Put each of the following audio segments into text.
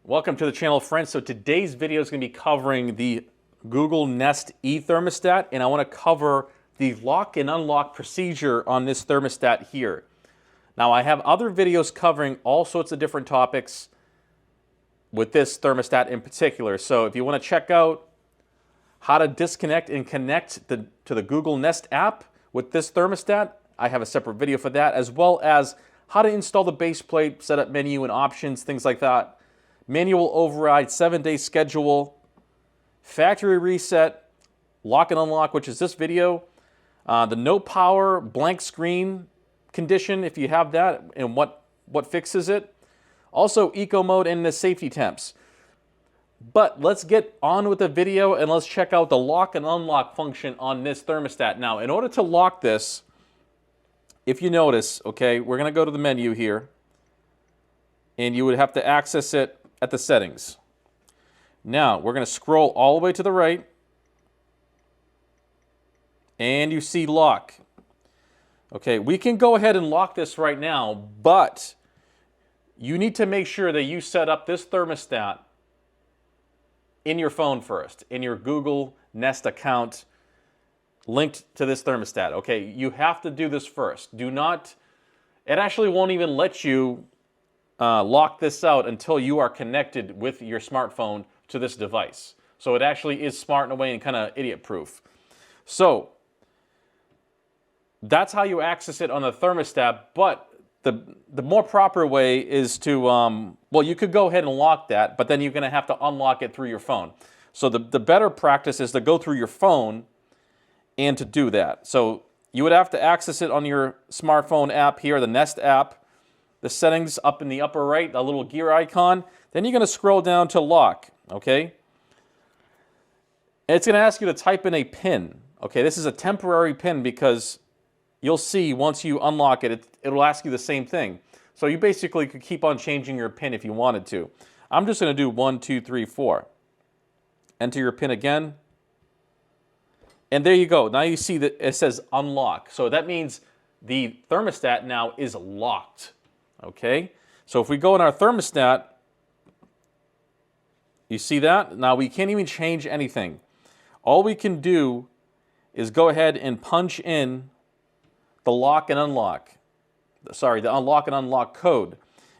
Welcome to the channel, friends. So today's video is going to be covering the Google Nest E thermostat, and I want to cover the lock and unlock procedure on this thermostat here. Now, I have other videos covering all sorts of different topics with this thermostat in particular. So if you want to check out how to disconnect and connect to the Google Nest app with this thermostat, I have a separate video for that, as well as how to install the base plate, set up menu and options, things like that. Manual override, 7-day schedule, factory reset, lock and unlock, which is this video, the no power, blank screen condition, if you have that, and what fixes it. Also, eco mode and the safety temps. But let's get on with the video and let's check out the lock and unlock function on this thermostat. Now, in order to lock this, if you notice, okay, we're going to go to the menu here, and you would have to access it at the settings. Now, we're going to scroll all the way to the right, and you see lock. Okay, we can go ahead and lock this right now, but you need to make sure that you set up this thermostat in your phone first, in your Google Nest account linked to this thermostat. Okay, you have to do this first. Do not, it actually won't even let you lock this out until you are connected with your smartphone to this device. So it actually is smart in a way and kind of idiot-proof. So that's how you access it on the thermostat, but the more proper way is to, well, you could go ahead and lock that, but then you're going to have to unlock it through your phone. So the better practice is to go through your phone and to do that. So you would have to access it on your smartphone app here, the Nest app. The settings up in the upper right, the little gear icon. Then you're going to scroll down to lock, okay? And it's going to ask you to type in a PIN. Okay, this is a temporary PIN because you'll see once you unlock it, it'll ask you the same thing. So you basically could keep on changing your PIN if you wanted to. I'm just going to do 1, 2, 3, 4. Enter your PIN again. And there you go. Now you see that it says unlock. So that means the thermostat now is locked. Okay, so if we go in our thermostat, you see that? Now we can't even change anything. All we can do is go ahead and punch in the lock and unlock. Sorry, the unlock and unlock code.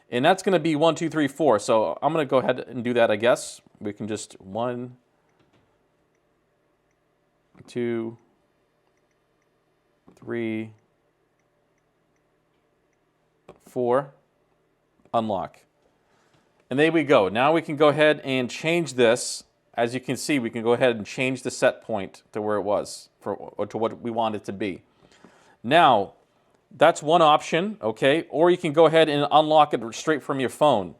And that's going to be 1, 2, 3, 4. So I'm going to go ahead and do that, I guess. We can just 1, 2, 3, 4, unlock. And there we go. Now we can go ahead and change this. As you can see, we can go ahead and change the set point to where it was, or to what we want it to be. Now, that's one option, okay? Or you can go ahead and unlock it straight from your phone.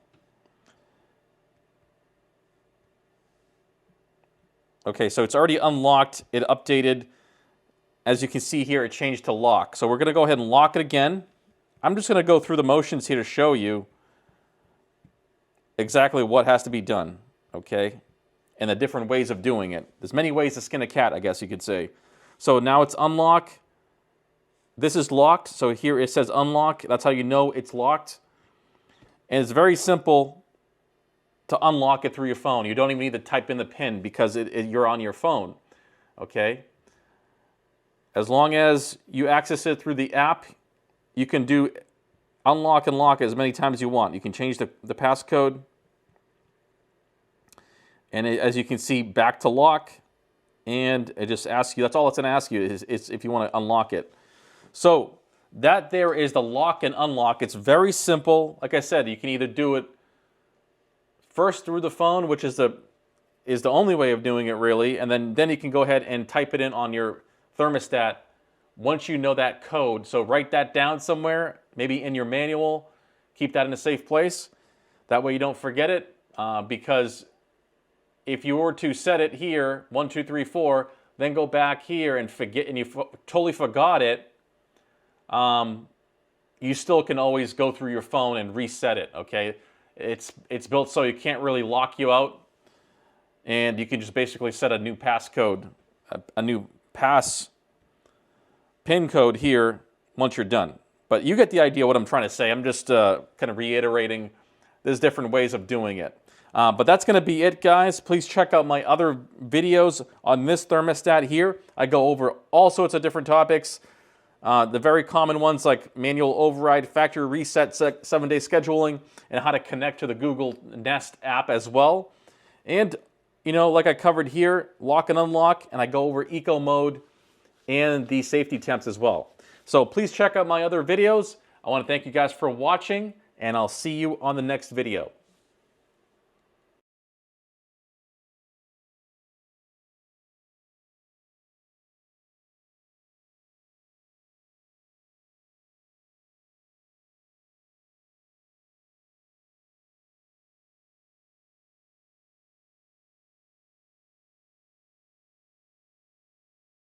Okay, so it's already unlocked. It updated. As you can see here, it changed to lock. So we're going to go ahead and lock it again. I'm just going to go through the motions here to show you exactly what has to be done, okay? And the different ways of doing it. There's many ways to skin a cat, I guess you could say. So now it's unlock. This is locked, so here it says unlock. That's how you know it's locked. And it's very simple to unlock it through your phone. You don't even need to type in the PIN because you're on your phone, okay? As long as you access it through the app, you can do unlock and lock as many times as you want. You can change the passcode. And as you can see, back to lock. And it just asks you, that's all it's going to ask you is if you want to unlock it. So that there is the lock and unlock. It's very simple. Like I said, you can either do it first through the phone, which is the only way of doing it really. And then you can go ahead and type it in on your thermostat once you know that code. So write that down somewhere, maybe in your manual. Keep that in a safe place. That way you don't forget it, because if you were to set it here, 1, 2, 3, 4, then go back here and forget, and you totally forgot it, you still can always go through your phone and reset it, okay? It's built so you can't really lock you out, and you can just basically set a new passcode, a new PIN code here once you're done. But you get the idea what I'm trying to say. I'm just kind of reiterating there's different ways of doing it. But that's going to be it, guys. Please check out my other videos on this thermostat here. I go over all sorts of different topics. The very common ones like manual override, factory reset, 7-day scheduling, and how to connect to the Google Nest app as well. And, you know, like I covered here, lock and unlock, and I go over eco mode and the safety temps as well. So please check out my other videos. I want to thank you guys for watching, and I'll see you on the next video.